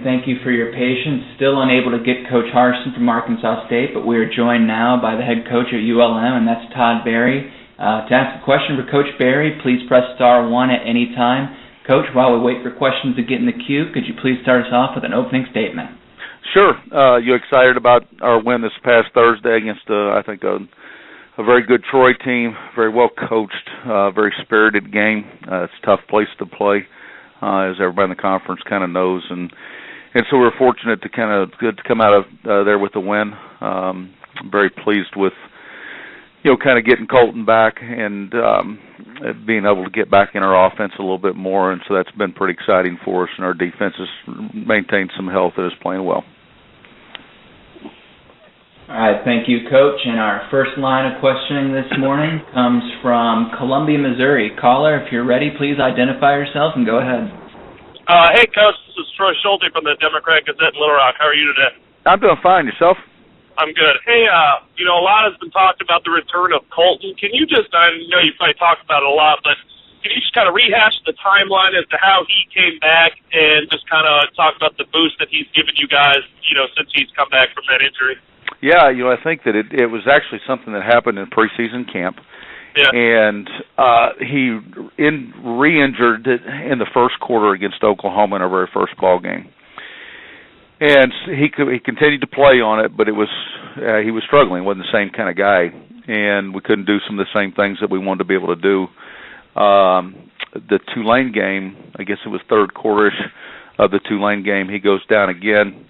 Thank you for your patience. Still unable to get Coach Harsin from Arkansas State, but we are joined now by the head coach at ULM, and that's Todd Berry. To ask a question for Coach Berry, please press *1 at any time. Coach, while we wait for questions to get in the queue, could you please start us off with an opening statement? Sure. You excited about our win this past Thursday against, I think, a very good Troy team, very well coached, very spirited game. It's a tough place to play, as everybody in the conference kind of knows, and so we're fortunate to come out of there with a win. I'm very pleased with, kind of getting Colton back and being able to get back in our offense a little bit more, and so that's been pretty exciting for us, and our defense has maintained some health and is playing well. All right, thank you, Coach. And our first line of questioning this morning comes from Columbia, Missouri. Caller, if you're ready, please identify yourself and go ahead. Hey, Coach, this is Troy Schulte from the Democrat Gazette in Little Rock. How are you today? I'm doing fine. Yourself? I'm good. Hey, a lot has been talked about the return of Colton. Can you just, I know you probably talked about it a lot, but can you just kind of rehash the timeline as to how he came back and just kind of talk about the boost that he's given you guys, since he's come back from that injury? Yeah, I think that it was actually something that happened in preseason camp. Yeah. And he re-injured in the first quarter against Oklahoma in our very first ball game. And he continued to play on it, but he was struggling. He wasn't the same kind of guy, and we couldn't do some of the same things that we wanted to be able to do. The Tulane game, I guess it was third quarter-ish of the Tulane game, he goes down again.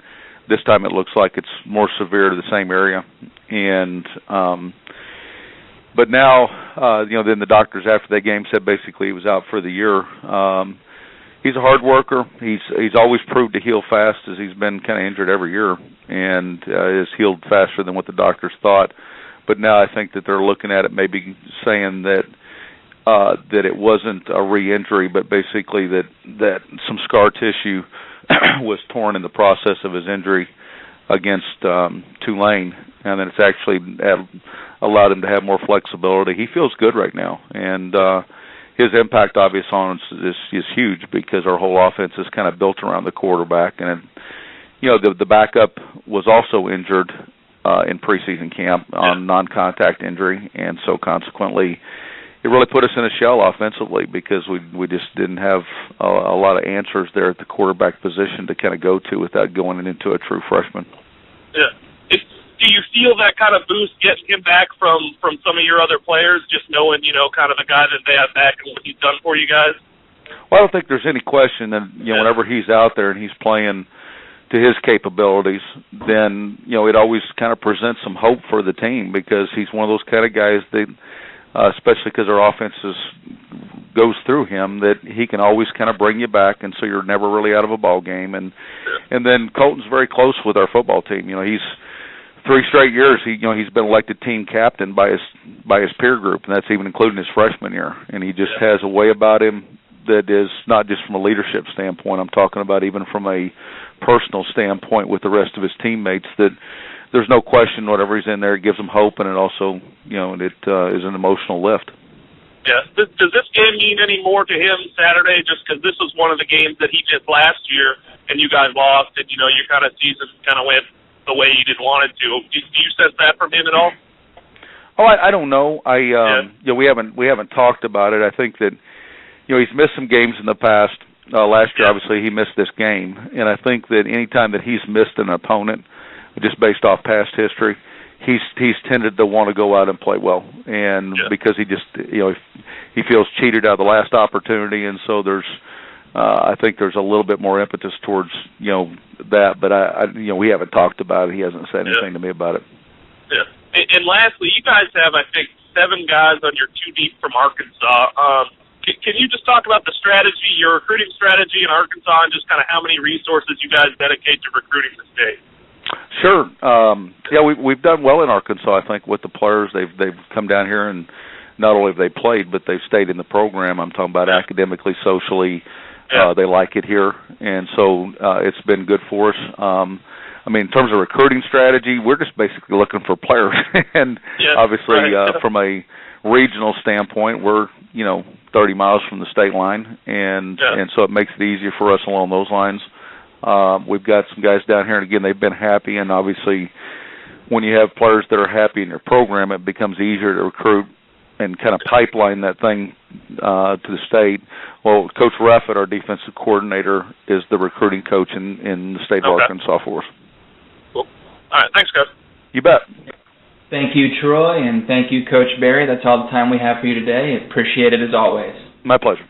This time it looks like it's more severe to the same area, and but now, then the doctors after that game said basically he was out for the year. He's a hard worker. He's always proved to heal fast, as he's been kind of injured every year, and has healed faster than what the doctors thought. But now I think that they're looking at it, maybe saying that it wasn't a re-injury, but basically that some scar tissue was torn in the process of his injury against Tulane, and then it's actually allowed him to have more flexibility. He feels good right now, and his impact, obviously, on us is huge because our whole offense is kind of built around the quarterback. And the backup was also injured in preseason camp on non-contact injury, and so consequently, it really put us in a shell offensively because we just didn't have a lot of answers there at the quarterback position to kind of go to without going into a true freshman. Yeah. Do you feel that kind of boost getting him back from some of your other players, just knowing, kind of the guy that they have back and what he's done for you guys? Well, I don't think there's any question that, whenever he's out there and he's playing to his capabilities, then, it always kind of presents some hope for the team because he's one of those kind of guys that, especially because our offense goes through him, that he can always kind of bring you back, and so you're never really out of a ball game. And then Colton's very close with our football team. He's 3 straight years he's been elected team captain by his peer group, and that's even including his freshman year. And he just has a way about him that is not just from a leadership standpoint. I'm talking about even from a personal standpoint with the rest of his teammates, that there's no question whatever he's in there, it gives him hope, and it also, it is an emotional lift. Yeah. Does this game mean any more to him Saturday, just because this was one of the games that he did last year, and you guys lost, and, your kind of season kind of went the way you didn't want it to? Do you sense that from him at all? Oh, I don't know. We haven't talked about it. I think that, he's missed some games in the past. Last year, obviously, he missed this game, and I think that any time that he's missed an opponent, just based off past history, he's tended to want to go out and play well, and because he just he feels cheated out of the last opportunity, and so I think there's a little bit more impetus towards that, but we haven't talked about it. He hasn't said anything to me about it. Yeah. And lastly, you guys have, I think, 7 guys on your 2 deep from Arkansas. Can you just talk about the strategy, your recruiting strategy in Arkansas, and just kind of how many resources you guys dedicate to recruiting the state? Sure. We've done well in Arkansas, I think, with the players. They've come down here, and not only have they played, but they've stayed in the program. I'm talking about academically, socially. They like it here, and so it's been good for us. In terms of recruiting strategy, we're just basically looking for players. And obviously, from a regional standpoint, we're 30 miles from the state line, and so it makes it easier for us along those lines. We've got some guys down here, and again, they've been happy. And obviously, when you have players that are happy in your program, it becomes easier to recruit and kind of pipeline that thing to the state. Well, Coach Ruffett, our defensive coordinator, is the recruiting coach in the state of Arkansas for us. Cool. All right, thanks, guys. You bet. Thank you, Troy, and thank you, Coach Berry. That's all the time we have for you today. Appreciate it as always. My pleasure.